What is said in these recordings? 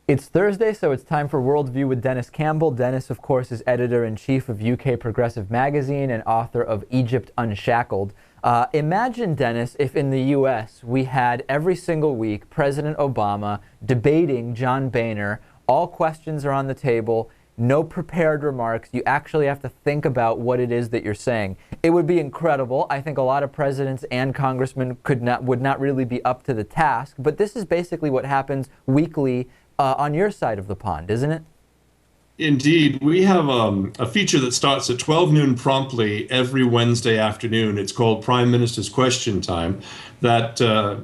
It's Thursday, so it's time for Worldview with Denis Campbell. Denis, of course, is editor-in-chief of UK Progressive Magazine and author of Egypt Unshackled. Imagine, Denis, if in the U.S. we had every single week President Obama debating John Boehner. All questions are on the table, no prepared remarks. You actually have to think about what it is that you're saying. It would be incredible. I think a lot of presidents and congressmen would not really be up to the task, but this is basically what happens weekly on your side of the pond, isn't it? Indeed, we have a feature that starts at 12 noon promptly every Wednesday afternoon. It's called Prime Minister's Question Time. That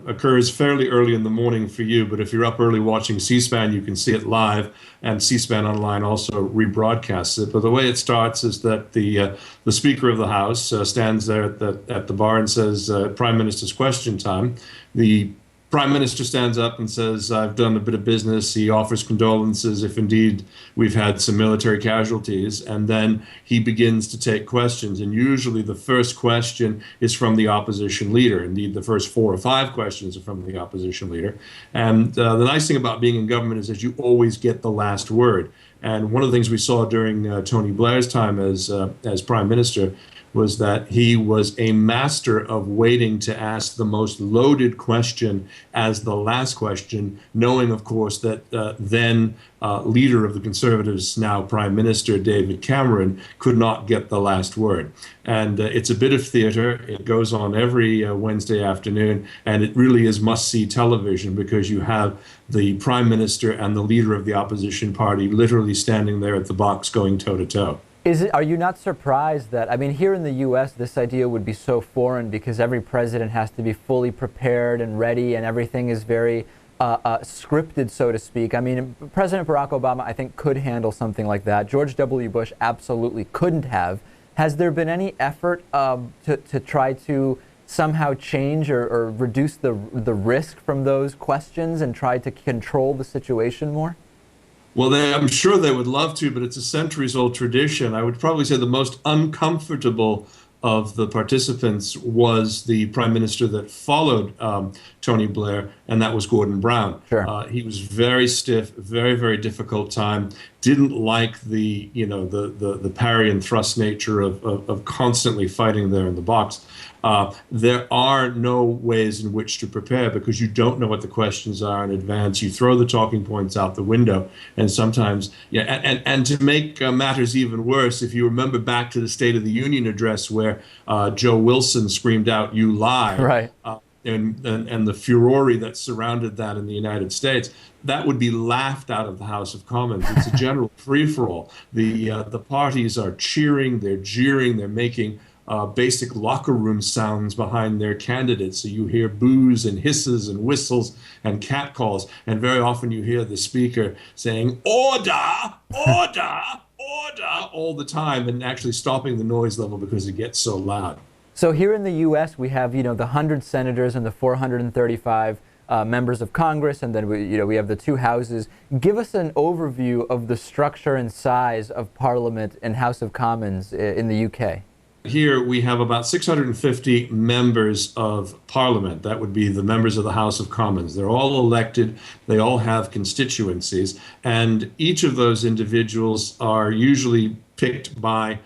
occurs fairly early in the morning for you, but if you're up early watching C-SPAN, you can see it live, and C-SPAN Online also rebroadcasts it. But the way it starts is that the Speaker of the House stands there at the bar and says, Prime Minister's Question Time. The Prime Minister stands up and says, I've done a bit of business. He offers condolences if indeed we've had some military casualties. And then he begins to take questions. And usually the first question is from the opposition leader. Indeed, the first 4 or 5 questions are from the opposition leader. And the nice thing about being in government is that you always get the last word. And one of the things we saw during Tony Blair's time as Prime Minister was that he was a master of waiting to ask the most loaded question as the last question, knowing, of course, that then leader of the Conservatives, now Prime Minister David Cameron, could not get the last word. And it's a bit of theater. It goes on every Wednesday afternoon, and it really is must-see television because you have the Prime Minister and the leader of the opposition party literally standing there at the box going toe-to-toe. Are you not surprised that, I mean, here in the U.S., this idea would be so foreign because every president has to be fully prepared and ready and everything is very scripted, so to speak. I mean, President Barack Obama, I think, could handle something like that. George W. Bush absolutely couldn't have. Has there been any effort to try to somehow change or reduce the risk from those questions and try to control the situation more? Well, I'm sure they would love to, but it's a centuries-old tradition. I would probably say the most uncomfortable of the participants was the prime minister that followed Tony Blair, and that was Gordon Brown. Sure. He was very stiff, very, very difficult time. Didn't like the parry and thrust nature of constantly fighting there in the box. There are no ways in which to prepare because you don't know what the questions are in advance. You throw the talking points out the window, and sometimes, yeah. And to make matters even worse, if you remember back to the State of the Union address where Joe Wilson screamed out, "You lie!" Right. And the furore that surrounded that in the United States, that would be laughed out of the House of Commons. It's a general free-for-all. The parties are cheering, they're jeering, they're making basic locker room sounds behind their candidates. So you hear boos and hisses and whistles and catcalls, and very often you hear the speaker saying, "Order, order, order," all the time, and actually stopping the noise level because it gets so loud. So here in the U.S., we have, the 100 senators and the 435 members of Congress, and then we have the 2 houses. Give us an overview of the structure and size of Parliament and House of Commons in the UK. Here we have about 650 members of Parliament. That would be the members of the House of Commons. They're all elected. They all have constituencies. And each of those individuals are usually picked by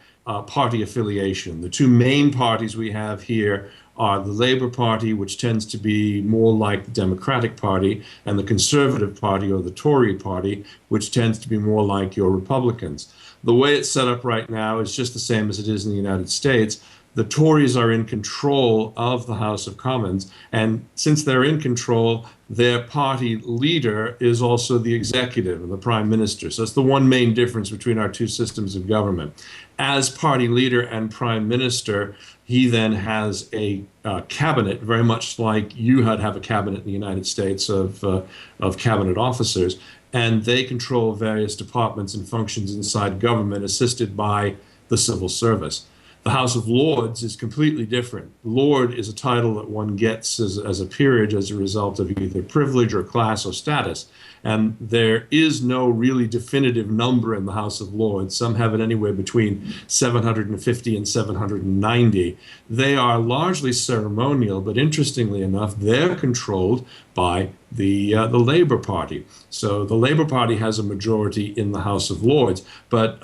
party affiliation. The 2 main parties we have here are the Labour Party, which tends to be more like the Democratic Party, and the Conservative Party, or the Tory Party, which tends to be more like your Republicans. The way it's set up right now is just the same as it is in the United States. The Tories are in control of the House of Commons, and since they're in control, their party leader is also the executive and the prime minister. So that's the one main difference between our 2 systems of government. As party leader and prime minister, he then has a cabinet, very much like you have a cabinet in the United States of cabinet officers, and they control various departments and functions inside government, assisted by the civil service. The House of Lords is completely different. Lord is a title that one gets as a peerage as a result of either privilege or class or status. And there is no really definitive number in the House of Lords. Some have it anywhere between 750 and 790. They are largely ceremonial, but interestingly enough, they're controlled by the Labour Party. So the Labour Party has a majority in the House of Lords, but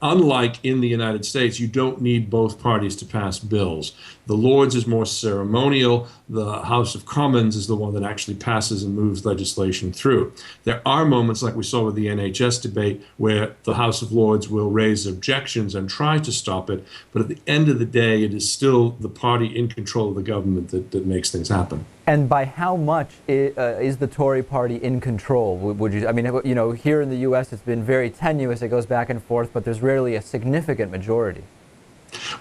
unlike in the United States, you don't need both parties to pass bills. The Lords is more ceremonial. The House of Commons is the one that actually passes and moves legislation through. There are moments, like we saw with the NHS debate, where the House of Lords will raise objections and try to stop it, but at the end of the day, it is still the party in control of the government that makes things happen. And by how much is the Tory party in control? Would you? I mean, you know, here in the U.S. it's been very tenuous. It goes back and forth, but there's rarely a significant majority.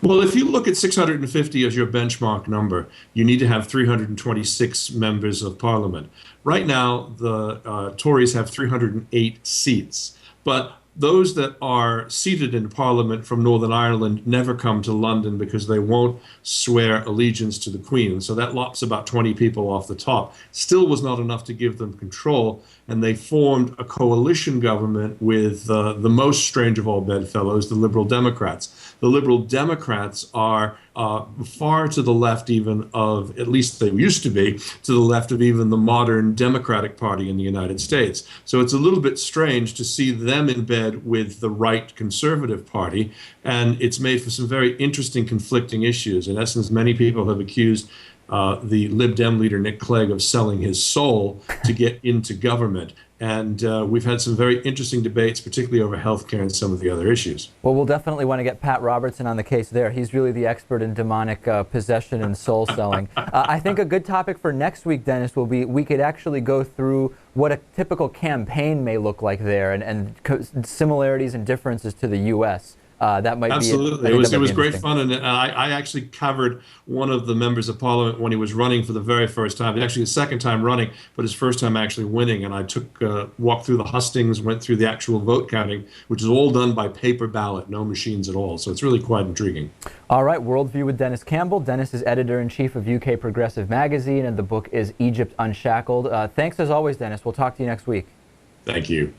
Well, if you look at 650 as your benchmark number, you need to have 326 members of parliament. Right now, the Tories have 308 seats, but those that are seated in Parliament from Northern Ireland never come to London because they won't swear allegiance to the Queen. So that lops about 20 people off the top. Still was not enough to give them control, and they formed a coalition government with the most strange of all bedfellows, the Liberal Democrats. The Liberal Democrats are far to the left even of, at least they used to be, to the left of even the modern Democratic Party in the United States. So it's a little bit strange to see them in bed with the right Conservative Party, and it's made for some very interesting conflicting issues. In essence, many people have accused the Lib Dem leader Nick Clegg of selling his soul to get into government. And we've had some very interesting debates, particularly over healthcare and some of the other issues. Well, we'll definitely want to get Pat Robertson on the case there. He's really the expert in demonic possession and soul selling. I think a good topic for next week, Dennis, will be we could actually go through what a typical campaign may look like there and similarities and differences to the U.S. That might absolutely. Be it was great fun, and I actually covered one of the members of Parliament when he was running for the very first time. Actually, his second time running, but his first time actually winning. And I walked through the hustings, went through the actual vote counting, which is all done by paper ballot, no machines at all. So it's really quite intriguing. All right, Worldview with Denis Campbell. Denis is editor-in-chief of UK Progressive Magazine, and the book is Egypt Unshackled. Thanks as always, Denis. We'll talk to you next week. Thank you.